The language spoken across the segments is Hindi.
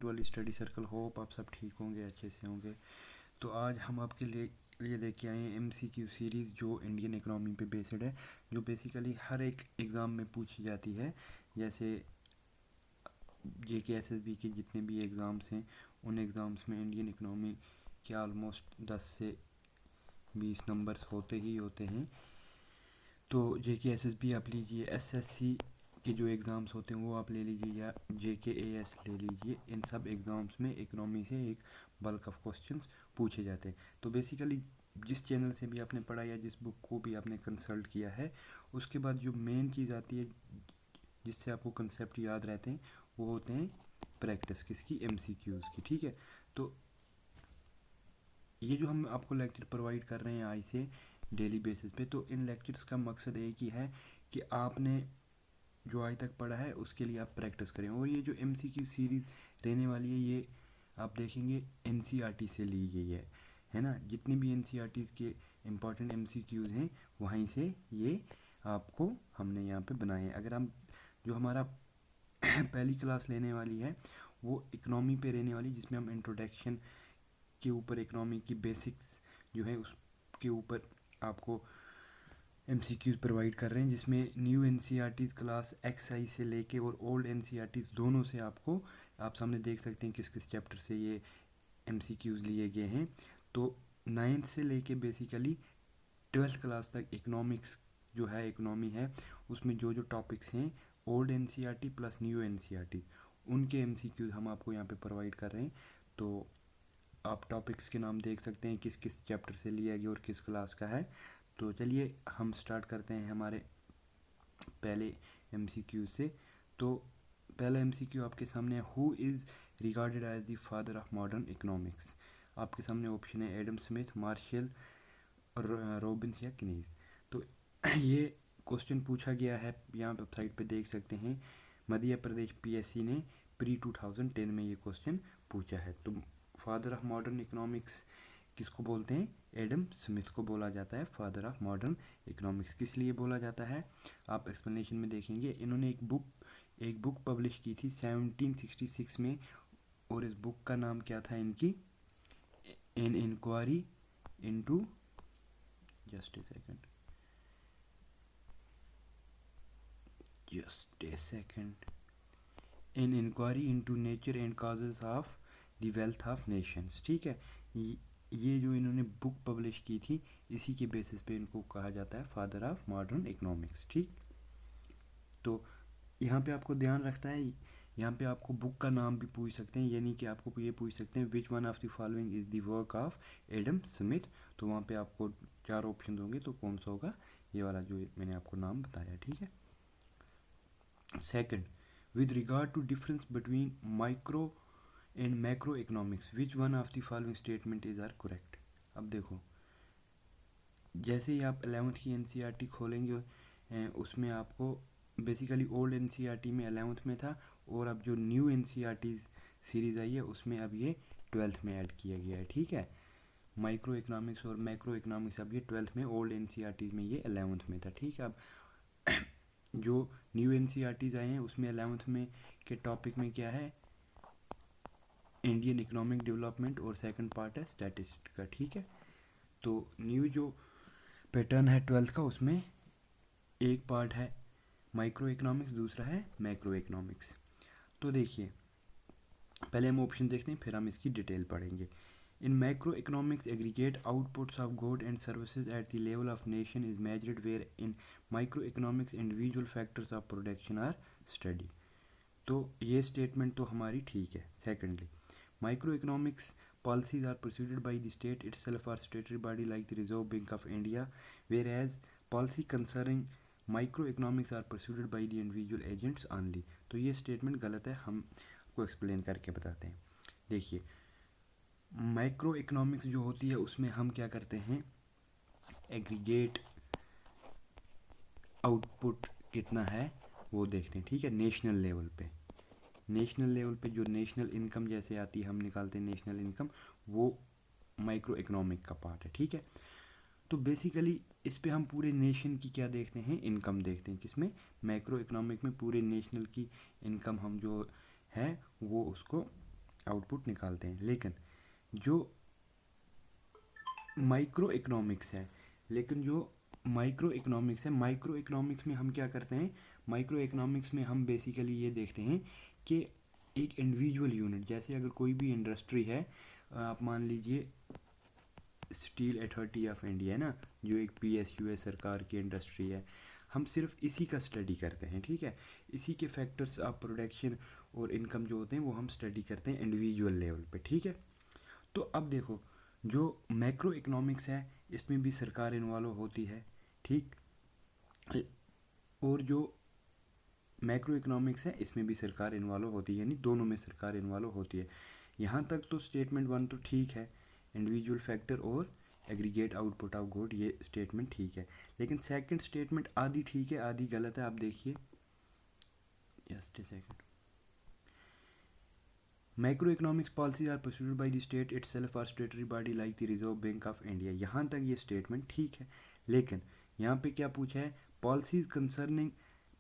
वाली स्टडी सर्कल। होप आप सब ठीक होंगे, अच्छे से होंगे। तो आज हम आपके लिए लेके आए हैं एमसीक्यू सीरीज़ जो इंडियन इकोनॉमी पे बेस्ड है, जो बेसिकली हर एक एग्ज़ाम में पूछी जाती है। जैसे जेके एसएसबी के जितने भी एग्ज़ाम्स हैं, उन एग्ज़ाम्स में इंडियन इकोनॉमी के ऑलमोस्ट 10 से 20 नंबर्स होते ही होते हैं। तो जेके एसएसबी आप लीजिए, एसएससी के जो एग्ज़ाम्स होते हैं वो आप ले लीजिए, या जेके एएस ले लीजिए। इन सब एग्ज़ाम्स में इकोनॉमी से एक बल्क ऑफ क्वेश्चंस पूछे जाते हैं। तो बेसिकली जिस चैनल से भी आपने पढ़ा या जिस बुक को भी आपने कंसल्ट किया है, उसके बाद जो मेन चीज़ आती है जिससे आपको कंसेप्ट याद रहते हैं, वो होते हैं प्रैक्टिस किसकी, एमसीक्यूज़ की। ठीक है, तो ये जो हम आपको लेक्चर प्रोवाइड कर रहे हैं आज से डेली बेसिस पे, तो इन लेक्चर्स का मकसद एक ही है कि आपने जो आज तक पढ़ा है उसके लिए आप प्रैक्टिस करें। और ये जो एमसीक्यू सीरीज़ रहने वाली है, ये आप देखेंगे एनसीईआरटी से ली गई है ना। जितने भी एनसीईआरटी के इम्पॉर्टेंट एमसीक्यूज़ हैं, वहीं से ये आपको हमने यहाँ पे बनाए हैं। अगर हम जो हमारा पहली क्लास लेने वाली है वो इकनॉमी पे रहने वाली, जिसमें हम इंट्रोडक्शन के ऊपर इकनॉमी की बेसिक्स जो है उसके ऊपर आपको एमसीक्यूज़ प्रोवाइड कर रहे हैं, जिसमें न्यू एनसीईआरटीज़ क्लास एक्सआई से लेके और ओल्ड एनसीईआरटीज़ दोनों से आपको, आप सामने देख सकते हैं किस किस चैप्टर से ये एमसीक्यूज़ लिए गए हैं। तो 9th से लेके बेसिकली 12th क्लास तक इकोनॉमिक्स जो है, इकोनॉमी है, उसमें जो जो टॉपिक्स हैं old NCERT plus new NCERT, उनके एमसीक्यूज़ हम आपको यहाँ पे प्रोवाइड कर रहे हैं। तो आप टॉपिक्स के नाम देख सकते हैं किस किस चैप्टर से लिया गया और किस क्लास का है। तो चलिए हम स्टार्ट करते हैं हमारे पहले एमसीक्यू से। तो पहला एमसीक्यू आपके सामने है, who is regarded as the father of modern economics. आपके सामने ऑप्शन है एडम स्मिथ, मार्शल, रॉबिन्स या कीनेस। तो ये क्वेश्चन पूछा गया है, यहाँ वेबसाइट पे देख सकते हैं। मध्य प्रदेश पीएससी ने प्री 2010 में ये क्वेश्चन पूछा है। तो फादर ऑफ मॉडर्न इकोनॉमिक्स किसको बोलते हैं? एडम स्मिथ को बोला जाता है फादर ऑफ मॉडर्न इकोनॉमिक्स। किस लिए बोला जाता है आप एक्सप्लेनेशन में देखेंगे। इन्होंने एक बुक पब्लिश की थी 1766 में, और इस बुक का नाम क्या था इनकी? An inquiry into, just a second, an inquiry into nature and causes of the wealth of nations. ठीक है, ये जो इन्होंने बुक पब्लिश की थी, इसी के बेसिस पे इनको कहा जाता है फादर ऑफ मॉडर्न इकोनॉमिक्स। ठीक, तो यहाँ पे आपको ध्यान रखना है, यहाँ पे आपको बुक का नाम भी पूछ सकते हैं, यानी कि आपको ये पूछ सकते हैं विच one of the following is the work of Adam Smith. तो वहाँ पे आपको 4 ऑप्शन होंगे, तो कौन सा होगा? ये वाला जो मैंने आपको नाम बताया। ठीक है, second, with regard to difference between micro and macro economics, which one of the following statement is are correct? अब देखो, जैसे ही आप 11th की एनसीईआरटी खोलेंगे, उसमें आपको बेसिकली ओल्ड एनसीईआरटी में 11th में था, और अब जो न्यू एनसीईआरटी सीरीज़ आई है उसमें अब ये 12th में ऐड किया गया है। ठीक है, माइक्रो इकोनॉमिक्स और मैक्रो इकोनॉमिक्स अब ये 12th में, ओल्ड एनसीईआरटी में ये 11th में था। ठीक है, अब जो न्यू एनसीईआरटीज़ आए हैं उसमें 11th में के टॉपिक में क्या है? इंडियन इकोनॉमिक डेवलपमेंट, और सेकंड पार्ट है स्टैटिस्टिक्स का। ठीक है, तो न्यू जो पैटर्न है 12th का, उसमें एक पार्ट है माइक्रो इकोनॉमिक्स, दूसरा है मैक्रो इकोनॉमिक्स। तो देखिए, पहले हम ऑप्शन देखते हैं, फिर हम इसकी डिटेल पढ़ेंगे। In macroeconomics, aggregate outputs of goods and services at the level of nation is measured, where in microeconomics individual factors of production are studied. तो ये स्टेटमेंट तो हमारी ठीक है। Secondly, microeconomics policies are pursued by the state itself or statutory body like the Reserve Bank of India, whereas policy concerning microeconomics are pursued by the individual agents only. तो ये स्टेटमेंट गलत है, हम आपको एक्सप्लेन करके बताते हैं। देखिए, माइक्रो इकोनॉमिक्स जो होती है उसमें हम क्या करते हैं, एग्रीगेट आउटपुट कितना है वो देखते हैं। ठीक है, नेशनल लेवल पे जो नेशनल इनकम जैसे आती है, हम निकालते हैं नेशनल इनकम, वो माइक्रो इकोनॉमिक का पार्ट है। ठीक है, तो बेसिकली इस पे हम पूरे नेशन की क्या देखते हैं, इनकम देखते हैं। किसमें? मैक्रो इकोनॉमिक में पूरे नेशनल की इनकम हम जो है वो उसको आउटपुट निकालते हैं। लेकिन जो माइक्रो इकोनॉमिक्स है माइक्रो इकोनॉमिक्स में हम क्या करते हैं, माइक्रो इकोनॉमिक्स में हम बेसिकली ये देखते हैं कि एक इंडिविजुअल यूनिट, जैसे अगर कोई भी इंडस्ट्री है, आप मान लीजिए स्टील अथॉरिटी ऑफ इंडिया है ना, जो एक PSU है, सरकार की इंडस्ट्री है, हम सिर्फ इसी का स्टडी करते हैं, ठीक है। इसी के फैक्टर्स ऑफ प्रोडक्शन और इनकम जो होते हैं वो हम स्टडी करते हैं इंडिविजुअल लेवल पे, ठीक है। तो अब देखो, जो मैक्रो इकोनॉमिक्स है इसमें भी सरकार इन्वॉल्व होती है, ठीक, और जो मैक्रो इकोनॉमिक्स है इसमें भी सरकार इन्वॉल्व होती है, यानी दोनों में सरकार इन्वॉल्व होती है। यहाँ तक तो स्टेटमेंट 1 तो ठीक है, इंडिविजुअल फैक्टर और एग्रीगेट आउटपुट ऑफ गुड, ये स्टेटमेंट ठीक है। लेकिन सेकंड स्टेटमेंट आधी ठीक है आधी गलत है। आप देखिए, just a second, macro economics policies are pursued by the state itself or statutory body like the Reserve Bank of India. यहाँ तक ये स्टेटमेंट ठीक है, लेकिन यहाँ पे क्या पूछा है, policies concerning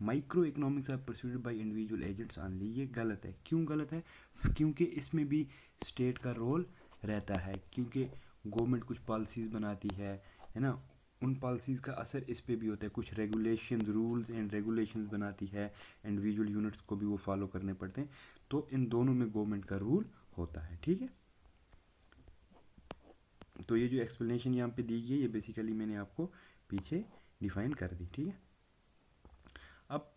micro economics are pursued by individual agents only. ये गलत है। क्यों गलत है? क्योंकि इसमें भी स्टेट का रोल रहता है, क्योंकि गवर्नमेंट कुछ पॉलिसीज़ बनाती है ना, उन पॉलिसीज़ का असर इस पे भी होता है। कुछ रेगुलेशन, रूल्स एंड रेगुलेशंस बनाती है, इंडिविजुअल यूनिट्स को भी वो फॉलो करने पड़ते हैं। तो इन दोनों में गवर्नमेंट का रूल होता है, ठीक है। तो ये जो एक्सप्लेनेशन यहाँ पे दी गई है, ये बेसिकली मैंने आपको पीछे डिफाइन कर दी, ठीक है। अब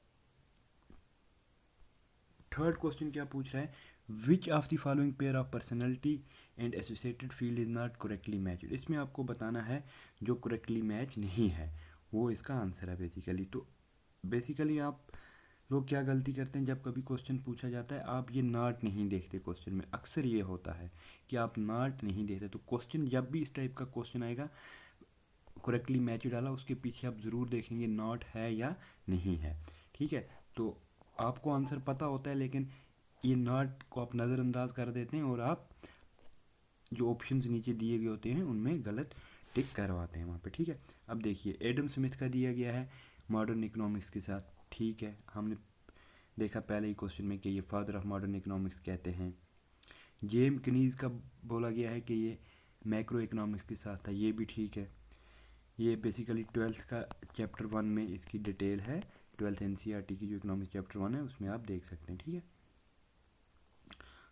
थर्ड क्वेश्चन क्या पूछ रहा है, which of the following pair of personality and associated field is not correctly matched. इसमें आपको बताना है जो करेक्टली मैच नहीं है, वो इसका आंसर है बेसिकली। तो बेसिकली आप लोग क्या गलती करते हैं, जब कभी क्वेश्चन पूछा जाता है आप ये नॉट नहीं देखते क्वेश्चन में। अक्सर ये होता है कि आप नॉट नहीं देखते। तो क्वेश्चन जब भी इस टाइप का क्वेश्चन आएगा, करेक्टली मैच डाला, उसके पीछे आप ज़रूर देखेंगे नॉट है या नहीं है, ठीक है। तो आपको आंसर पता होता है, लेकिन ये नॉट को आप नज़रअंदाज कर देते हैं और आप जो ऑप्शंस नीचे दिए गए होते हैं उनमें गलत टिक करवाते हैं वहाँ पे, ठीक है। अब देखिए, एडम स्मिथ का दिया गया है मॉडर्न इकोनॉमिक्स के साथ, ठीक है, हमने देखा पहले ही क्वेश्चन में कि ये फादर ऑफ मॉडर्न इकोनॉमिक्स कहते हैं। जेम कनीज का बोला गया है कि ये मैक्रो इकोनॉमिक्स के साथ था, ये भी ठीक है। ये बेसिकली 12th का चैप्टर 1 में इसकी डिटेल है, 12th NCERT की जो इकोनॉमिक्स चैप्टर 1 है उसमें आप देख सकते हैं, ठीक है।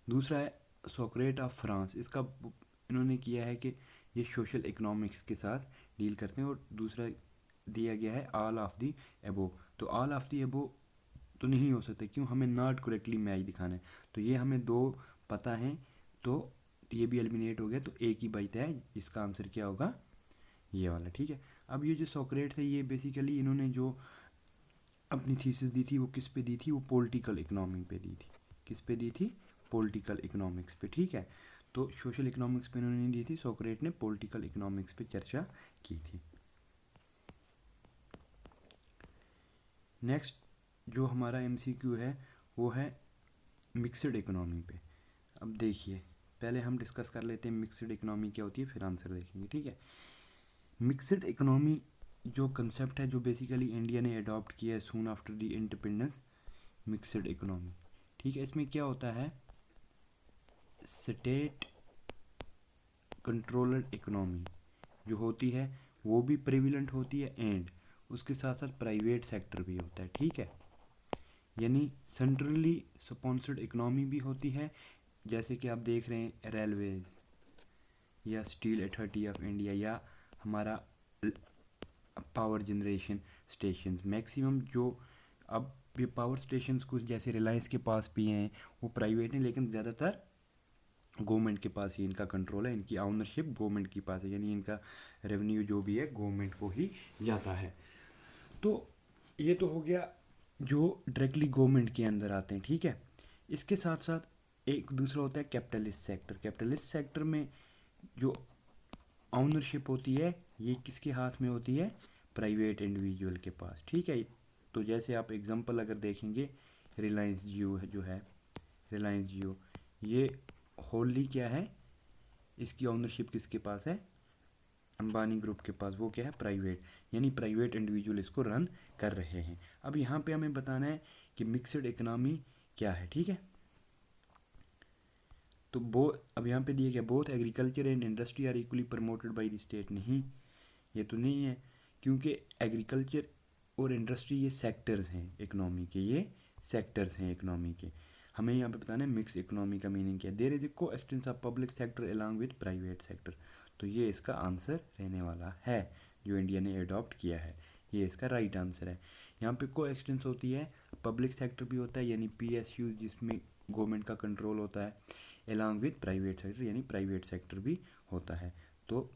दूसरा है सोक्रेट ऑफ फ्रांस, इसका इन्होंने किया है कि ये सोशल इकोनॉमिक्स के साथ डील करते हैं। और दूसरा दिया गया है ऑल ऑफ दी एबो। तो ऑल ऑफ दी एबो तो नहीं हो सकता, क्यों, हमें नॉट करेक्टली मैच दिखाना है। तो ये हमें दो पता है, तो ये भी एलिमिनेट हो गया। तो एक ही बचता है, इसका आंसर क्या होगा, ये वाला, ठीक है। अब ये जो सोक्रेट्स है, ये बेसिकली इन्होंने जो अपनी थीसिस दी थी वो किस पे दी थी, वो पॉलिटिकल इकोनॉमी पे दी थी। किस पे दी थी? पॉलिटिकल इकोनॉमिक्स पे, ठीक है। तो सोशल इकोनॉमिक्स पे इन्होंने नहीं दी थी, सोक्रेट ने पॉलिटिकल इकोनॉमिक्स पे चर्चा की थी। नेक्स्ट जो हमारा MCQ है वो है मिक्सड इकोनॉमी पे। अब देखिए, पहले हम डिस्कस कर लेते हैं मिक्सड इकोनॉमी क्या होती है, फिर आंसर देखेंगे, ठीक है। मिक्सड इकोनॉमी जो कंसेप्ट है, जो बेसिकली इंडिया ने अडॉप्ट किया है soon after the independence, mixed economy, ठीक है। इसमें क्या होता है, स्टेट कंट्रोल्ड इकोनॉमी जो होती है वो भी प्रेविलेंट होती है, एंड उसके साथ साथ प्राइवेट सेक्टर भी होता है, ठीक है। यानी सेंट्रली स्पॉन्सर्ड इकोनॉमी भी होती है, जैसे कि आप देख रहे हैं रेलवेज या स्टील अथॉरिटी ऑफ इंडिया या हमारा पावर जनरेशन स्टेशंस। मैक्सिमम जो अब ये पावर स्टेशंस कुछ जैसे रिलायंस के पास भी हैं, वो प्राइवेट हैं, लेकिन ज़्यादातर गवर्नमेंट के पास ही इनका कंट्रोल है, इनकी ऑनरशिप गवर्नमेंट के पास है, यानी इनका रेवेन्यू जो भी है गवर्नमेंट को ही जाता है। तो ये तो हो गया जो डायरेक्टली गवर्नमेंट के अंदर आते हैं, ठीक है। इसके साथ साथ एक दूसरा होता है कैपिटलिस्ट सेक्टर। कैपिटलिस्ट सेक्टर में जो ऑनरशिप होती है ये किसके हाथ में होती है, प्राइवेट इंडिविजुअल के पास, ठीक है। तो जैसे आप एग्जांपल अगर देखेंगे, रिलायंस जियो जो है, रिलायंस जियो ये होली क्या है, इसकी ऑनरशिप किसके पास है, अंबानी ग्रुप के पास, वो क्या है, प्राइवेट, यानी प्राइवेट इंडिविजुअल इसको रन कर रहे हैं। अब यहाँ पे हमें बताना है कि मिक्सड इकोनॉमी क्या है, ठीक है। तो अब यहाँ पे दिया गया both agriculture and industry are equally promoted by the state. नहीं, ये तो नहीं है, क्योंकि एग्रीकल्चर और इंडस्ट्री ये सेक्टर्स हैं इकनॉमी के, ये सेक्टर्स हैं इकनॉमी के। हमें यहाँ पे बताना है मिक्स इकनॉमी का मीनिंग क्या है। देयर इज ए को expanse of public sector along with private sector. तो ये इसका आंसर रहने वाला है, जो इंडिया ने अडॉप्ट किया है, ये इसका राइट आंसर है। यहाँ पे को एक्सटेंस होती है, पब्लिक सेक्टर भी होता है यानी PSU जिसमें गवर्नमेंट का कंट्रोल होता है, अलॉन्ग विद प्राइवेट सेक्टर यानी प्राइवेट सेक्टर भी होता है। तो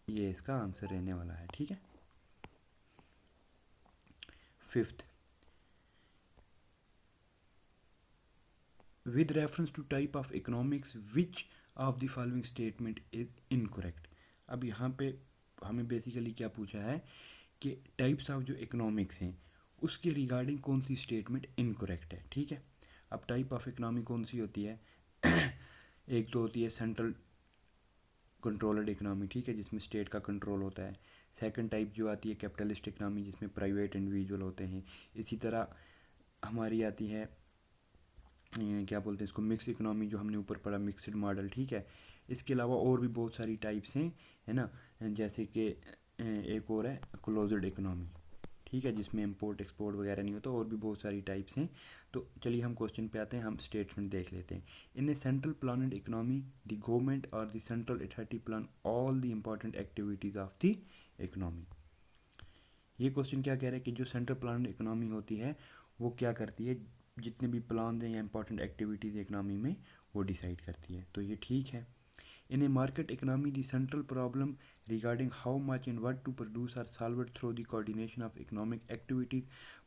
ये इसका आंसर रहने वाला है, ठीक है। Fifth, with reference to type of economics which of the following statement is incorrect। अब यहाँ पे हमें बेसिकली क्या पूछा है कि टाइप्स ऑफ जो इकोनॉमिक्स हैं उसके रिगार्डिंग कौन सी स्टेटमेंट इनकरेक्ट है, ठीक है। अब टाइप ऑफ इकोनॉमी कौन सी होती है एक तो होती है सेंट्रल कंट्रोल्ड इकोनॉमी, ठीक है, जिसमें स्टेट का कंट्रोल होता है। सेकंड टाइप जो आती है कैपिटलिस्ट इकोनॉमी, जिसमें प्राइवेट इंडिविजुअल होते हैं। इसी तरह हमारी आती है क्या बोलते हैं इसको, मिक्स इकोनॉमी, जो हमने ऊपर पढ़ा मिक्सड मॉडल, ठीक है। इसके अलावा और भी बहुत सारी टाइप्स हैं, है ना, जैसे कि एक और है क्लोज्ड इकोनॉमी, ठीक है, जिसमें इंपोर्ट एक्सपोर्ट वगैरह नहीं होता। और भी बहुत सारी टाइप्स हैं। तो चलिए हम क्वेश्चन पे आते हैं, हम स्टेटमेंट देख लेते हैं। In a central planned economy the government or the central authority plan all the important activities of the economy. ये क्वेश्चन क्या कह रहा है कि जो सेंट्रल प्लानड इकोनॉमी होती है वो क्या करती है, जितने भी प्लान हैं या इंपॉर्टेंट एक्टिविटीज़ इकोनॉमी में वो डिसाइड करती है। तो ये ठीक है। In a market economy the central problem regarding how much and what to produce are solved through the coordination of economic activities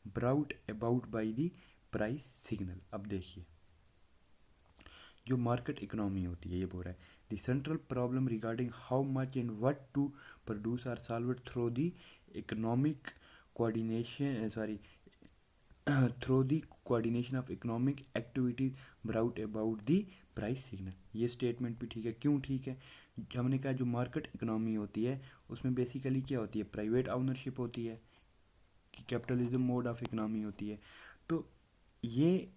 brought about by the price signal. अब देखिए, जो मार्केट इकोनॉमी होती है ये बोल रहा है the central problem regarding how much and what to produce are solved through the economic coordination through the coordination of economic activities brought about the price signal. ये स्टेटमेंट भी ठीक है। क्यों ठीक है, हमने कहा जो मार्केट इकोनॉमी होती है उसमें बेसिकली क्या होती है, प्राइवेट ओनरशिप होती है, कि कैपिटलिज्म मोड ऑफ इकोनॉमी होती है। तो ये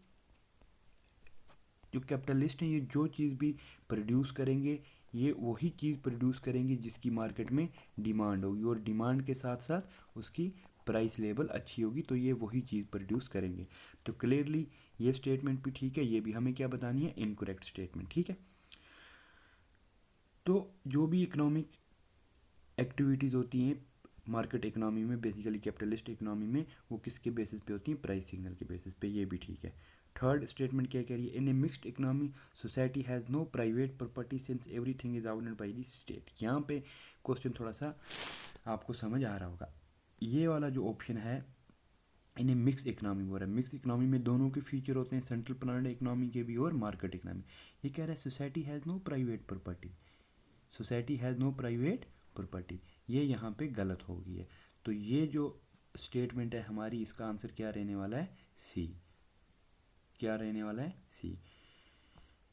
जो कैपिटलिस्ट हैं ये जो चीज़ भी प्रोड्यूस करेंगे ये वही चीज़ प्रोड्यूस करेंगे जिसकी मार्केट में डिमांड होगी, और डिमांड के साथ साथ उसकी प्राइस लेवल अच्छी होगी, तो ये वही चीज़ प्रोड्यूस करेंगे। तो क्लियरली ये स्टेटमेंट भी ठीक है, ये भी हमें क्या बतानी है, इनकरेक्ट स्टेटमेंट, ठीक है। तो जो भी इकोनॉमिक एक्टिविटीज़ होती हैं मार्केट इकोनॉमी में, बेसिकली कैपिटलिस्ट इकोनॉमी में, वो किसके बेसिस पे होती हैं, प्राइस सिग्नल के बेसिस पे, ये भी ठीक है। थर्ड स्टेटमेंट क्या कह रही है, in a mixed economy society has no private property since everything is organised by the state. यहाँ पे क्वेश्चन थोड़ा सा आपको समझ आ रहा होगा। ये वाला जो ऑप्शन है इन्हें मिक्स इकोनॉमी बोल रहा है। मिक्स इकोनॉमी में दोनों के फीचर होते हैं, सेंट्रल प्लानड इकोनॉमी के भी और मार्केट इकोनॉमी। ये कह रहा है society has no private property, society has no private property, ये यहाँ पे गलत हो गई है। तो ये जो स्टेटमेंट है हमारी, इसका आंसर क्या रहने वाला है, सी। क्या रहने वाला है, सी।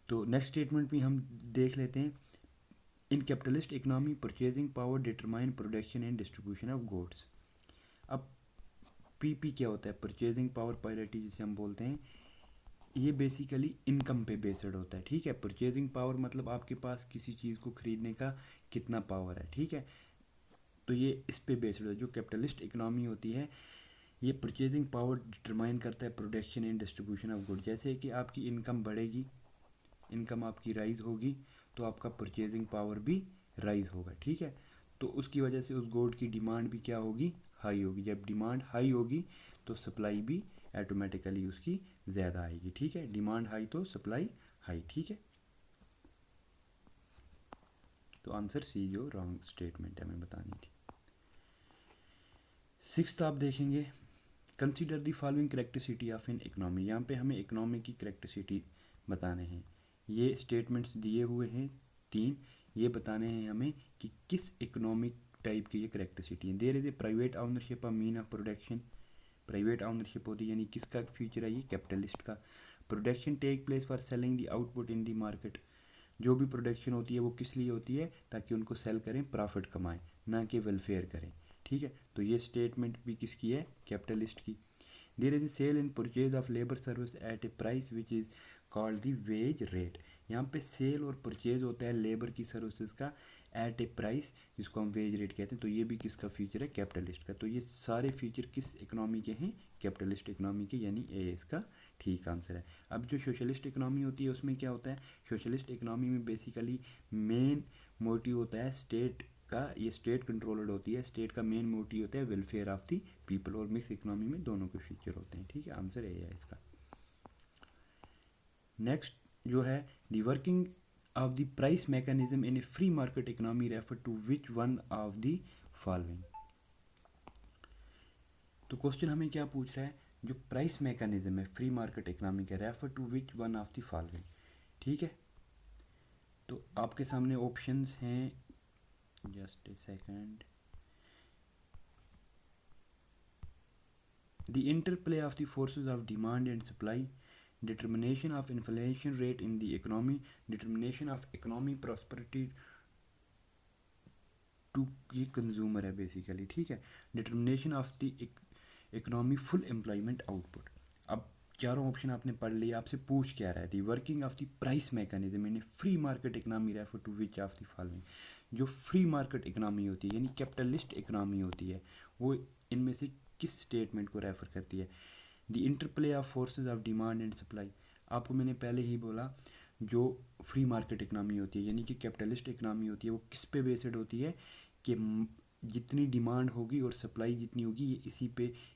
तो नेक्स्ट स्टेटमेंट भी हम देख लेते हैं। In capitalist economy purchasing power determine production and distribution of goods. अब पीपी क्या होता है, परचेजिंग पावर पैरिटी जिसे हम बोलते हैं, ये बेसिकली इनकम पे बेस्ड होता है, ठीक है। परचेजिंग पावर मतलब आपके पास किसी चीज़ को खरीदने का कितना पावर है, ठीक है। तो ये इस पे बेस्ड है। जो कैपिटलिस्ट इकोनॉमी होती है ये परचेजिंग पावर डिटरमाइन करता है production and distribution of good. जैसे कि आपकी इनकम बढ़ेगी, इनकम आपकी राइज होगी, तो आपका परचेजिंग पावर भी राइज होगा, ठीक है। तो उसकी वजह से उस गुड की डिमांड भी क्या होगी, हाई होगी। जब डिमांड हाई होगी तो सप्लाई भी ऑटोमेटिकली उसकी ज़्यादा आएगी, ठीक है। डिमांड हाई तो सप्लाई हाई, ठीक है। तो आंसर सी जो रॉन्ग स्टेटमेंट है हमें बतानी थी। सिक्स्थ आप देखेंगे, consider the following characteristic of an economy. यहाँ पे हमें इकोनॉमी की करेक्टरिस्टिक बताने हैं। ये स्टेटमेंट्स दिए हुए हैं 3, ये बताने हैं हमें कि किस इकोनॉमिक टाइप की ये करेक्टरिस्टिक है। There is a private ownership of mean of production, private ownership होती है यानी किसका फीचर है, ये कैपिटलिस्ट का। Production take place for selling the output in the market, जो भी प्रोडक्शन होती है वो किस लिए होती है, ताकि उनको सेल करें, प्रॉफिट कमाएं, ना कि वेलफेयर करें, ठीक है। तो ये स्टेटमेंट भी किसकी है, कैपिटलिस्ट की। There is a sale and purchase of labour service at a price which is called the wage rate. यहाँ पे सेल और परचेज होता है लेबर की सर्विसेज का एट ए प्राइस, जिसको हम वेज रेट कहते हैं। तो ये भी किसका फीचर है? कैपिटलिस्ट का। तो ये सारे फीचर किस इकोनॉमी के हैं? कैपिटलिस्ट इकोनॉमी के, यानी ए इसका ठीक आंसर है। अब जो सोशलिस्ट इकोनॉमी होती है उसमें क्या होता है? सोशलिस्ट इकोनॉमी में बेसिकली मेन मोटिव होता है स्टेट का, ये स्टेट कंट्रोल्ड होती है, स्टेट का मेन मोटिव होता है वेलफेयर ऑफ द पीपल, और मिक्स इकोनॉमी में दोनों के फीचर होते हैं। ठीक है, आंसर ए है इसका। नेक्स्ट जो है the working of the price mechanism in a free market economy refer to which one of the following. तो क्वेश्चन हमें क्या पूछ रहा है? जो प्राइस मैकेनिज्म है फ्री मार्केट इकोनॉमी का, refer to which one of the following. ठीक है, तो आपके सामने ऑप्शंस हैं, just a second. The interplay of the forces of demand and supply, determination of inflation rate in the economy, determination of economic prosperity to ये कंज्यूमर है बेसिकली। ठीक है, determination of the economy full employment output. अब चारों ऑप्शन आपने पढ़ लिया, आपसे पूछ क्या रहा है? The working of the price mechanism in free market economy refer to which of the following. जो फ्री मार्केट इकोनॉमी होती है यानी कैपिटलिस्ट इकोनॉमी होती है, वो इनमें से किस स्टेटमेंट को रेफर करती है? The interplay of forces of demand and supply. आपको मैंने पहले ही बोला, जो फ्री मार्केट इकोनॉमी होती है यानी कि कैपिटलिस्ट इकोनॉमी होती है, वो किस पे बेस्ड होती है? कि जितनी डिमांड होगी और सप्लाई जितनी होगी, ये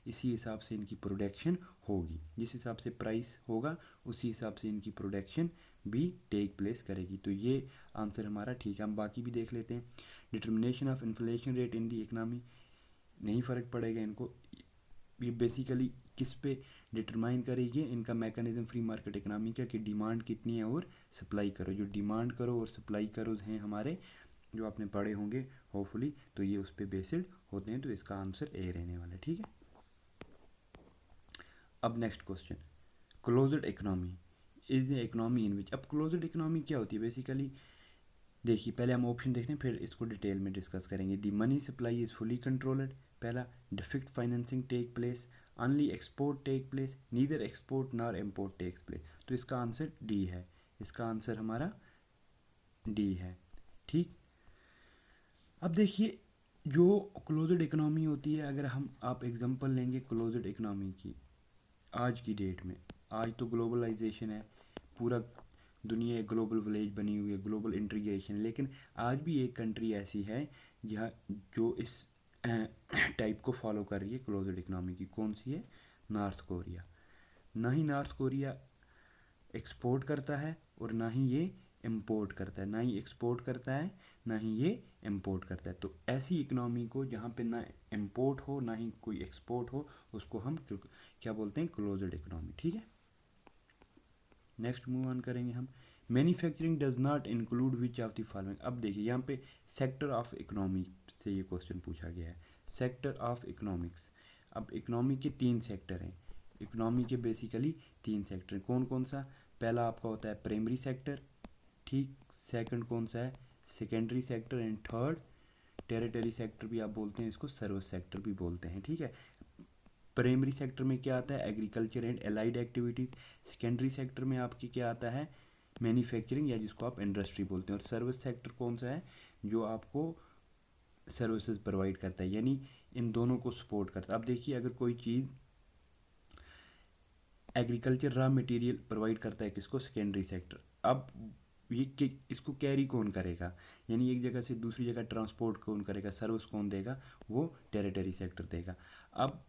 इसी हिसाब से इनकी प्रोडक्शन होगी। जिस हिसाब से प्राइस होगा उसी हिसाब से इनकी प्रोडक्शन भी टेक प्लेस करेगी। तो ये आंसर हमारा ठीक है। हम बाकी भी देख लेते हैं। Determination of inflation rate in the economy, नहीं फ़र्क पड़ेगा इनको। ये बेसिकली किस पे डिटरमाइन करेगी? इनका मैकेनिज्म फ्री मार्केट इकनॉमी का, कि डिमांड कितनी है और सप्लाई करो। जो डिमांड करो और सप्लाई करो हैं हमारे, जो आपने पढ़े होंगे होपफुली, तो ये उस पर बेस्ड होते हैं। तो इसका आंसर ए रहने वाला है। ठीक है, अब next question, closed economy is a economy in which. अब क्लोज्ड इकोनॉमी क्या होती है बेसिकली? देखिए, पहले हम ऑप्शन देखते हैं, फिर इसको डिटेल में डिस्कस करेंगे। The money supply is fully controlled. पहला, deficit financing take place, only export take place, neither export nor import takes place. तो इसका आंसर डी है। इसका आंसर हमारा डी है। ठीक, अब देखिए, जो क्लोज्ड इकोनॉमी होती है, अगर आप एग्जांपल लेंगे क्लोज्ड इकोनॉमी की आज की डेट में, आज तो ग्लोबलाइजेशन है, पूरा दुनिया एक ग्लोबल विलेज बनी हुई है, ग्लोबल इंटीग्रेशन। लेकिन आज भी एक कंट्री ऐसी है जहाँ जो इस टाइप को फॉलो कर रही है क्लोज्ड इकोनॉमी की। कौन सी है? North Korea. ना ही नॉर्थ कोरिया एक्सपोर्ट करता है और ना ही ये इम्पोर्ट करता है, ना ही एक्सपोर्ट करता है ना ही ये इम्पोर्ट करता है। तो ऐसी इकोनॉमी को जहाँ पे ना इम्पोर्ट हो ना ही कोई एक्सपोर्ट हो, उसको हम क्या बोलते हैं? Closed economy. ठीक है, नेक्स्ट मूव ऑन करेंगे हम। Manufacturing does not include which of the following. अब देखिए, यहाँ पे सेक्टर ऑफ इकोनॉमी से ये क्वेश्चन पूछा गया है, सेक्टर ऑफ इकोनॉमिक्स। अब इकोनॉमी के 3 सेक्टर हैं, इकोनॉमी के बेसिकली 3 सेक्टर हैं। कौन कौन सा? पहला आपका होता है प्राइमरी सेक्टर, ठीक। सेकंड कौन सा है? Secondary sector. And third territory sector भी आप बोलते हैं, इसको सर्विस सेक्टर भी बोलते हैं। ठीक है, प्राइमरी सेक्टर में क्या आता है? Agriculture and allied activities. Secondary sector में आपकी क्या आता है? मैन्युफैक्चरिंग, या जिसको आप इंडस्ट्री बोलते हैं। और सर्विस सेक्टर कौन सा है? जो आपको सर्विसेज प्रोवाइड करता है, यानी इन दोनों को सपोर्ट करता है। अब देखिए, अगर कोई चीज़ एग्रीकल्चर रॉ मटेरियल प्रोवाइड करता है किसको? Secondary sector. अब ये इसको कैरी कौन करेगा, यानी एक जगह से दूसरी जगह ट्रांसपोर्ट कौन करेगा, सर्विस कौन देगा? वो टेरिटरी सेक्टर देगा। अब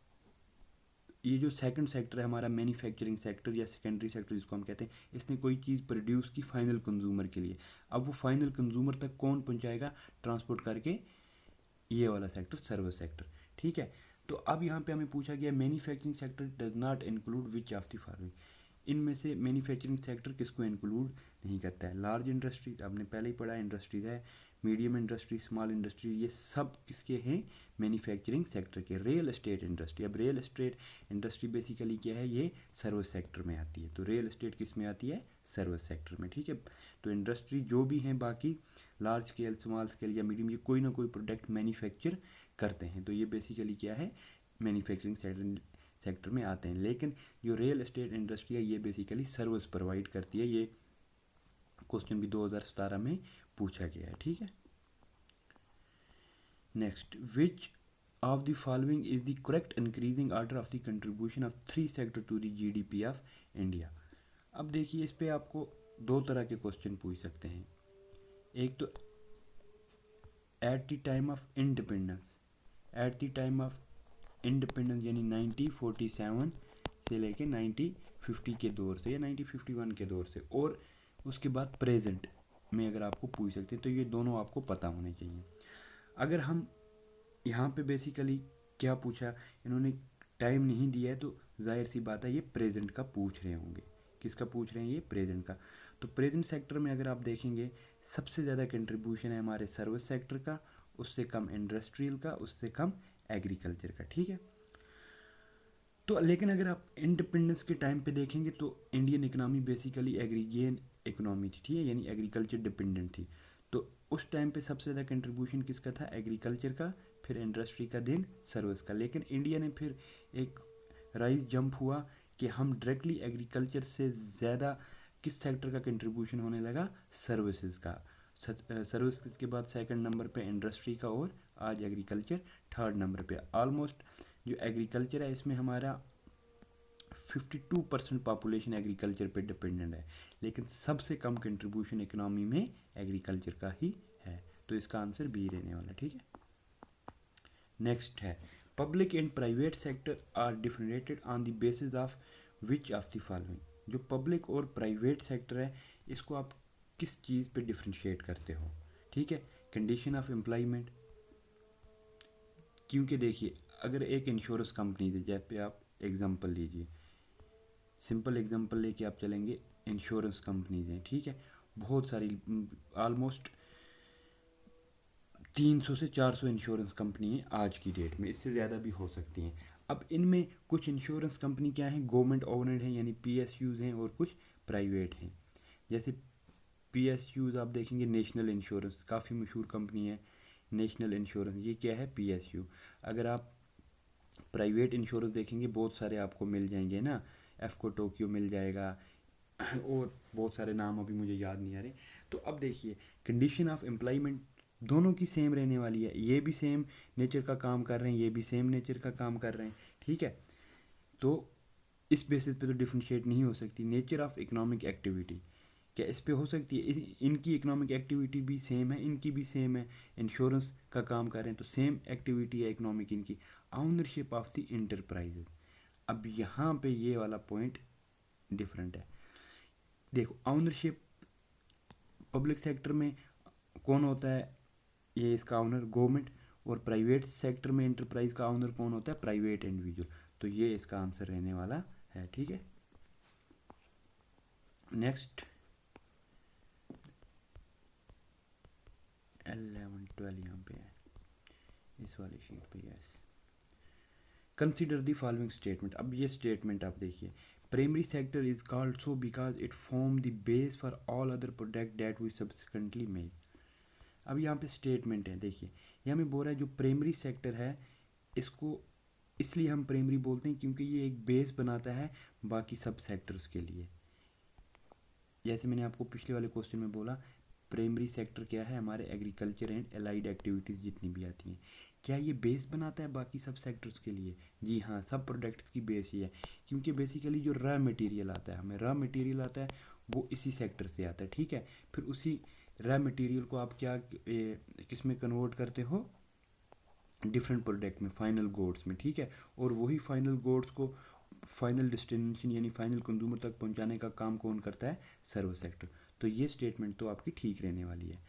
ये जो सेकंड सेक्टर है हमारा, मैन्युफैक्चरिंग सेक्टर या सेकेंडरी सेक्टर जिसको हम कहते हैं, इसने कोई चीज़ प्रोड्यूस की फाइनल कंज्यूमर के लिए। अब वो फाइनल कंज्यूमर तक कौन पहुंचाएगा? ट्रांसपोर्ट करके, ये वाला सेक्टर सर्विस सेक्टर। ठीक है, तो अब यहाँ पे हमें पूछा गया manufacturing sector does not include which of the following. इनमें से मैन्युफैक्चरिंग सेक्टर किसको इंक्लूड नहीं करता है? लार्ज इंडस्ट्रीज, आपने पहले ही पढ़ा, इंडस्ट्रीज है, मीडियम इंडस्ट्री, स्मॉल इंडस्ट्री, ये सब किसके हैं? मैन्युफैक्चरिंग सेक्टर के। रियल एस्टेट इंडस्ट्री, अब रियल एस्टेट इंडस्ट्री बेसिकली क्या है? ये सर्विस सेक्टर में आती है। तो रियल एस्टेट किस में आती है? सर्विस सेक्टर में। ठीक है, तो इंडस्ट्री जो भी हैं बाकी, लार्ज स्केल, स्मॉल स्केल या मीडियम, ये कोई ना कोई प्रोडक्ट मैन्युफैक्चर करते हैं। तो ये बेसिकली क्या है? मैन्युफैक्चरिंग सेक्टर में आते हैं। लेकिन जो रियल एस्टेट इंडस्ट्री है, ये बेसिकली सर्विस प्रोवाइड करती है, ये क्वेश्चन भी 2017 में पूछा गया है, ठीक है। Next, which of the following is the correct increasing order of the contribution of 3 sector to the GDP of India. अब देखिए, इस पे आपको दो तरह के क्वेश्चन पूछ सकते हैं। एक तो at the time of independence, at the time of independence यानी 1947 से लेके 1950 के दौर से या 1951 के दौर से, और उसके बाद प्रेजेंट में अगर आपको पूछ सकते हैं, तो ये दोनों आपको पता होने चाहिए। अगर हम यहाँ पे बेसिकली क्या पूछा, इन्होंने टाइम नहीं दिया है, तो जाहिर सी बात है ये प्रेजेंट का पूछ रहे होंगे। किसका पूछ रहे हैं? ये प्रेजेंट का। तो प्रेजेंट सेक्टर में अगर आप देखेंगे, सबसे ज़्यादा कंट्रीब्यूशन है हमारे सर्विस सेक्टर का, उससे कम इंडस्ट्रियल का, उससे कम एग्रीकल्चर का, ठीक है। तो लेकिन अगर आप इंडिपेंडेंस के टाइम पे देखेंगे तो इंडियन इकनॉमी बेसिकली एग्रीगेन इकनॉमी थी, ठीक है, यानी एग्रीकल्चर डिपेंडेंट थी। तो उस टाइम पे सबसे ज़्यादा कंट्रीब्यूशन किसका था? एग्रीकल्चर का, फिर इंडस्ट्री का, देन सर्विस का। लेकिन इंडिया ने फिर एक राइज जंप हुआ कि हम डायरेक्टली एग्रीकल्चर से ज़्यादा किस सेक्टर का कंट्रीब्यूशन होने लगा? सर्विसेज का। सर्विस के बाद सेकंड नंबर पे इंडस्ट्री का, और आज एग्रीकल्चर थर्ड नंबर पे। ऑलमोस्ट जो एग्रीकल्चर है इसमें हमारा 52% पॉपुलेशन एग्रीकल्चर पे डिपेंडेंट है, लेकिन सबसे कम कंट्रीब्यूशन इकोनॉमी में एग्रीकल्चर का ही है। तो इसका आंसर बी रहने वाला, ठीक है। नेक्स्ट है, public and private sector are differentiated on the basis of which of the following. जो पब्लिक और प्राइवेट सेक्टर है, इसको आप किस चीज़ पे डिफरेंशिएट करते हो, ठीक है। कंडीशन ऑफ एम्प्लॉयमेंट, क्योंकि देखिए अगर एक इंश्योरेंस कंपनी है, जैसे आप एग्जांपल लीजिए, सिंपल एग्जांपल लेके आप चलेंगे, इंश्योरेंस कंपनीज हैं, ठीक है, बहुत सारी, ऑलमोस्ट 300 से 400 इंश्योरेंस कंपनी है आज की डेट में, इससे ज़्यादा भी हो सकती हैं। अब इनमें कुछ इंश्योरेंस कंपनी क्या हैं? गवर्नमेंट ओनर्ड हैं, यानी पीएसयूज़ हैं, और कुछ प्राइवेट हैं। जैसे पीएसयूज़ आप देखेंगे, नेशनल इंश्योरेंस काफ़ी मशहूर कंपनी है, नेशनल इंश्योरेंस, ये क्या है? पीएसयू। अगर आप प्राइवेट इंश्योरेंस देखेंगे, बहुत सारे आपको मिल जाएंगे ना, एफको टोक्यो मिल जाएगा, और बहुत सारे नाम अभी मुझे याद नहीं आ रहे। तो अब देखिए, कंडीशन ऑफ एम्प्लॉयमेंट दोनों की सेम रहने वाली है, ये भी सेम नेचर का काम कर रहे हैं, ये भी सेम नेचर का काम कर रहे हैं, ठीक है। तो इस बेसिस पे तो डिफ्रेंशिएट नहीं हो सकती। नेचर ऑफ इकोनॉमिक एक्टिविटी, क्या इस पे हो सकती है? इनकी इकोनॉमिक एक्टिविटी भी सेम है, इनकी भी सेम है, इंश्योरेंस का काम कर रहे हैं तो सेम एक्टिविटी है इकोनॉमिक इनकी। ऑनरशिप ऑफ द इंटरप्राइजेज, अब यहाँ पे ये वाला पॉइंट डिफरेंट है। देखो, ऑनरशिप पब्लिक सेक्टर में कौन होता है? ये इसका ऑनर गवर्नमेंट, और प्राइवेट सेक्टर में इंटरप्राइज का ऑनर कौन होता है? Private individual. तो ये इसका आंसर रहने वाला है, ठीक है। नेक्स्ट 11 12 यहाँ पे है, इस वाली शीट पे। Yes, consider the following statement. अब ये स्टेटमेंट आप देखिए, primary sector is called so because it form the base for all other product that we subsequently make. अब यहाँ पे स्टेटमेंट है, देखिए यहाँ में बोल रहा है जो प्राइमरी सेक्टर है, इसको इसलिए हम प्राइमरी बोलते हैं क्योंकि ये एक बेस बनाता है बाकी सब सेक्टर्स के लिए। जैसे मैंने आपको पिछले वाले क्वेश्चन में बोला, प्राइमरी सेक्टर क्या है? हमारे एग्रीकल्चर एंड एलाइड एक्टिविटीज़ जितनी भी आती हैं, क्या ये बेस बनाता है बाकी सब सेक्टर्स के लिए? जी हाँ, सब प्रोडक्ट्स की बेस ही है, क्योंकि बेसिकली जो रॉ मटेरियल आता है, हमें रॉ मटेरियल आता है वो इसी सेक्टर से आता है, ठीक है। फिर उसी रॉ मटेरियल को आप क्या किस में कन्वर्ट करते हो? डिफरेंट प्रोडक्ट में, फाइनल गुड्स में, ठीक है। और वही फाइनल गुड्स को फाइनल डेस्टिनेशन यानी फाइनल कंज्यूमर तक पहुंचाने का काम कौन करता है? Service sector. तो ये स्टेटमेंट तो आपकी ठीक रहने वाली है।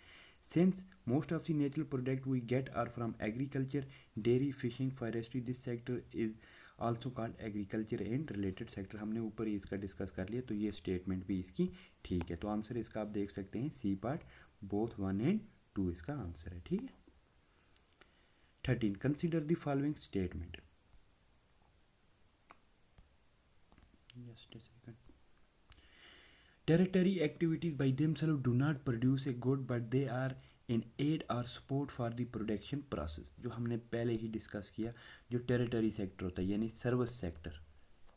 Since most of the natural product we get are from agriculture, dairy, fishing, forestry, this sector is also called agriculture and related sector. हमने ऊपर ही इसका डिस्कस कर लिया, तो ये स्टेटमेंट भी इसकी ठीक है। तो आंसर इसका आप देख सकते हैं, सी पार्ट बोथ 1 and 2 इसका आंसर है, ठीक है। 13, consider the following statement. Just a second. Territory activities by themselves do not produce a good, but they are in aid or support for the production process। जो हमने पहले ही डिस्कस किया, जो टेरिटरी सेक्टर होता है यानी सर्विस सेक्टर,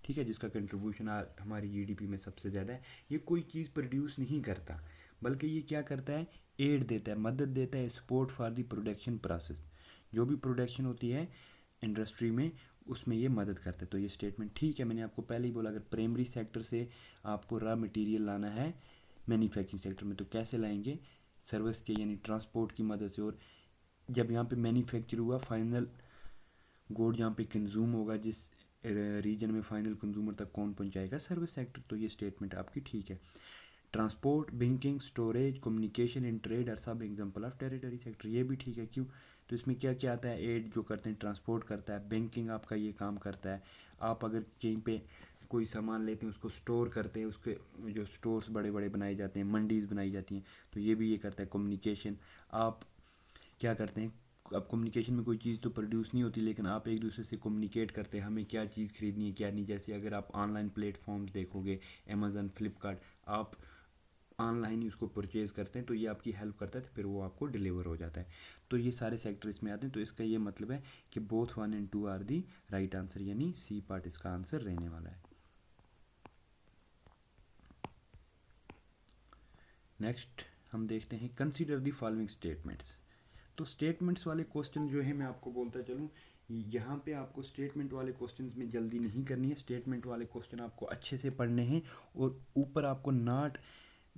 ठीक है, जिसका कंट्रीब्यूशन हमारी जीडीपी में सबसे ज़्यादा है, ये कोई चीज़ प्रोड्यूस नहीं करता, बल्कि ये क्या करता है, एड देता है, मदद देता है, support for the production process, जो भी प्रोडक्शन होती है इंडस्ट्री में उसमें ये मदद करता है। तो ये स्टेटमेंट ठीक है। मैंने आपको पहले ही बोला अगर प्राइमरी सेक्टर से आपको रॉ मटेरियल लाना है मैन्युफैक्चरिंग सेक्टर में तो कैसे लाएंगे, सर्विस के यानी ट्रांसपोर्ट की मदद से। और जब यहाँ पे मैन्युफैक्चर हुआ फाइनल गुड जहाँ पे कंज्यूम होगा जिस रीजन में फाइनल कंज्यूमर तक कौन पहुँचाएगा, सर्विस सेक्टर। तो ये स्टेटमेंट आपकी ठीक है। Transport, banking, storage, communication and trade are सब एग्जांपल ऑफ टेरिटरी सेक्टर, ये भी ठीक है। क्यों, तो इसमें क्या क्या आता है, एड जो करते हैं ट्रांसपोर्ट करता है, बैंकिंग आपका ये काम करता है, आप अगर कहीं पे कोई सामान लेते हैं उसको स्टोर करते हैं, उसके जो स्टोर्स बड़े बड़े बनाए जाते हैं, मंडीज़ बनाई जाती हैं, तो ये भी ये करता है। कम्युनिकेशन, आप क्या करते हैं, अब कम्युनिकेशन में कोई चीज़ तो प्रोड्यूस नहीं होती लेकिन आप एक दूसरे से कम्युनिकेट करते हैं हमें क्या चीज़ खरीदनी है क्या नहीं। जैसे अगर आप ऑनलाइन प्लेटफॉर्म्स देखोगे, अमेज़न, फ्लिपकार्ट, आप ऑनलाइन ही उसको परचेज़ करते हैं तो ये आपकी हेल्प करता है, तो फिर वो आपको डिलीवर हो जाता है। तो ये सारे सेक्टर इसमें आते हैं। तो इसका ये मतलब है कि both 1 and 2 are the right answer, यानी सी पार्ट इसका आंसर रहने वाला है। नेक्स्ट हम देखते हैं कंसीडर द फॉलोइंग स्टेटमेंट्स। तो स्टेटमेंट्स वाले क्वेश्चन जो है मैं आपको बोलता चलूँ, यहाँ पे आपको स्टेटमेंट वाले क्वेश्चन में जल्दी नहीं करनी है। स्टेटमेंट वाले क्वेश्चन आपको अच्छे से पढ़ने हैं और ऊपर आपको नॉट